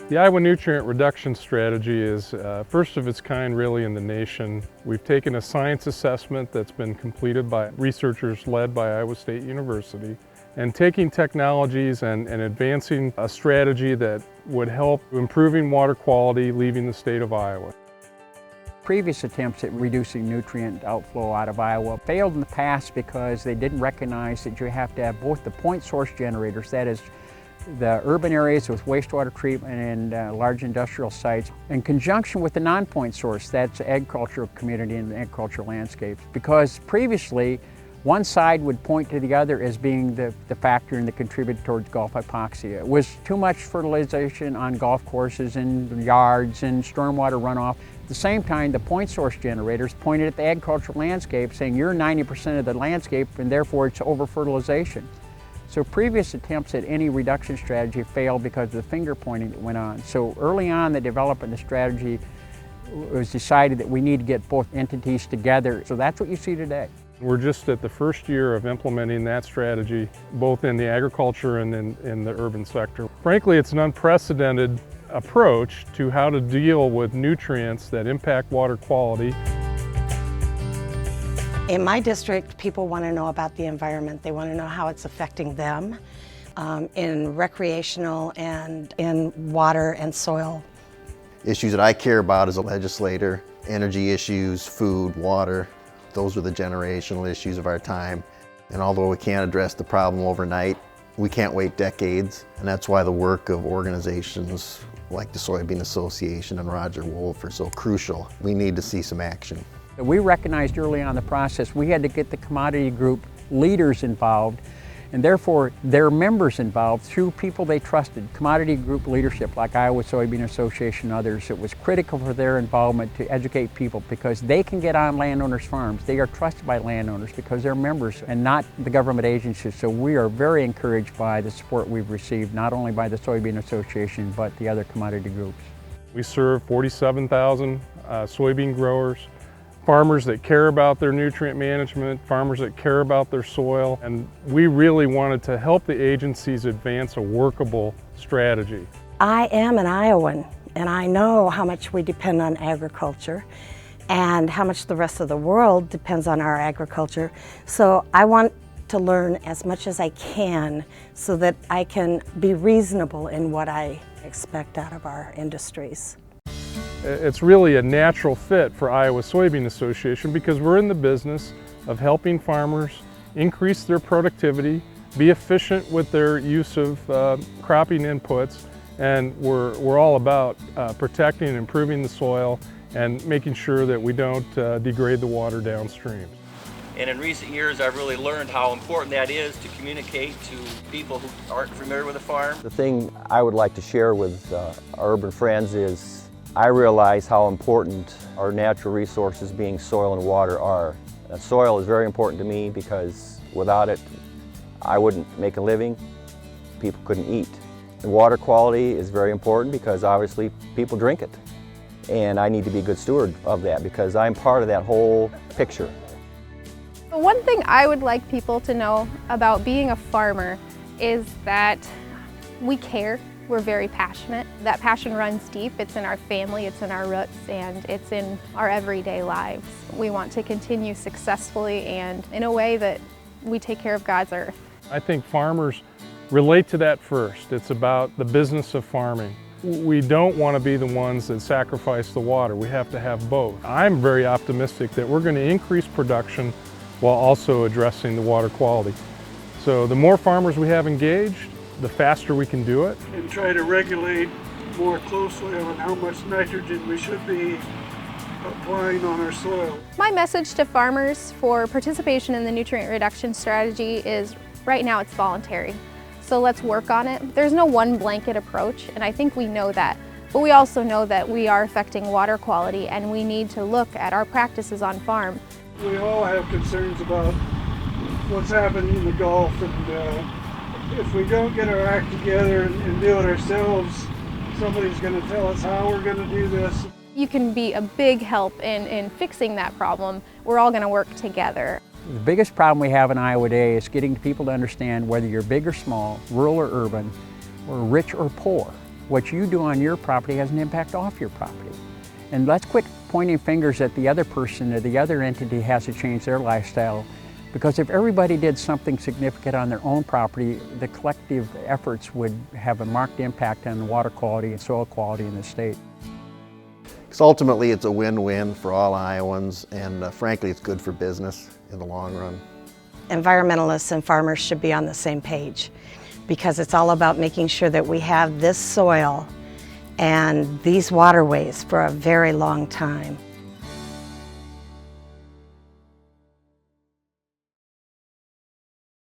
The Iowa nutrient reduction strategy is first of its kind really in the nation. We've taken a science assessment that's been completed by researchers led by Iowa State University and taking technologies and advancing a strategy that would help improving water quality leaving the state of Iowa. Previous attempts at reducing nutrient outflow out of Iowa failed in the past because they didn't recognize that you have to have both the point source generators, that is, the urban areas with wastewater treatment and large industrial sites, in conjunction with the non-point source, that's the agricultural community and the agricultural landscapes. Because previously, one side would point to the other as being the factor and that contributed towards Gulf hypoxia. It was too much fertilization on golf courses and yards and stormwater runoff. At the same time, the point source generators pointed at the agricultural landscape saying you're 90% of the landscape and therefore it's over-fertilization. So previous attempts at any reduction strategy failed because of the finger pointing that went on. So early on in the development of the strategy, it was decided that we need to get both entities together. So that's what you see today. We're just at the first year of implementing that strategy, both in the agriculture and in the urban sector. Frankly, it's an unprecedented approach to how to deal with nutrients that impact water quality. In my district, people want to know about the environment. They want to know how it's affecting them in recreational and in water and soil. Issues that I care about as a legislator, energy issues, food, water, those are the generational issues of our time. And although we can't address the problem overnight, we can't wait decades. And that's why the work of organizations like the Soybean Association and Roger Wolf are so crucial. We need to see some action. We recognized early on in the process we had to get the commodity group leaders involved and therefore their members involved through people they trusted. Commodity group leadership like Iowa Soybean Association and others, it was critical for their involvement to educate people because they can get on landowners' farms. They are trusted by landowners because they're members and not the government agencies. So we are very encouraged by the support we've received, not only by the Soybean Association, but the other commodity groups. We serve 47,000 soybean growers, farmers that care about their nutrient management, farmers that care about their soil, and we really wanted to help the agencies advance a workable strategy. I am an Iowan, and I know how much we depend on agriculture and how much the rest of the world depends on our agriculture. So I want to learn as much as I can so that I can be reasonable in what I expect out of our industries. It's really a natural fit for Iowa Soybean Association because we're in the business of helping farmers increase their productivity, be efficient with their use of cropping inputs, and we're all about protecting and improving the soil and making sure that we don't degrade the water downstream. And in recent years, I've really learned how important that is to communicate to people who aren't familiar with the farm. The thing I would like to share with our urban friends is I realize how important our natural resources being soil and water are. Soil is very important to me because without it, I wouldn't make a living, people couldn't eat. And water quality is very important because obviously people drink it. And I need to be a good steward of that because I'm part of that whole picture. One thing I would like people to know about being a farmer is that we care. We're very passionate. That passion runs deep. It's in our family, it's in our roots, and it's in our everyday lives. We want to continue successfully and in a way that we take care of God's earth. I think farmers relate to that first. It's about the business of farming. We don't want to be the ones that sacrifice the water. We have to have both. I'm very optimistic that we're going to increase production while also addressing the water quality. So the more farmers we have engaged, the faster we can do it. And try to regulate more closely on how much nitrogen we should be applying on our soil. My message to farmers for participation in the nutrient reduction strategy is right now it's voluntary. So let's work on it. There's no one blanket approach, and I think we know that. But we also know that we are affecting water quality and we need to look at our practices on farm. We all have concerns about what's happening in the Gulf, and if we don't get our act together and do it ourselves, somebody's going to tell us how we're going to do this. You can be a big help in fixing that problem. We're all going to work together. The biggest problem we have in Iowa today is getting people to understand whether you're big or small, rural or urban, or rich or poor. what you do on your property has an impact off your property. And let's quit pointing fingers at the other person or the other entity has to change their lifestyle. Because if everybody did something significant on their own property, the collective efforts would have a marked impact on the water quality and soil quality in the state. Because ultimately it's a win-win for all Iowans, and frankly it's good for business in the long run. Environmentalists and farmers should be on the same page, because it's all about making sure that we have this soil and these waterways for a very long time.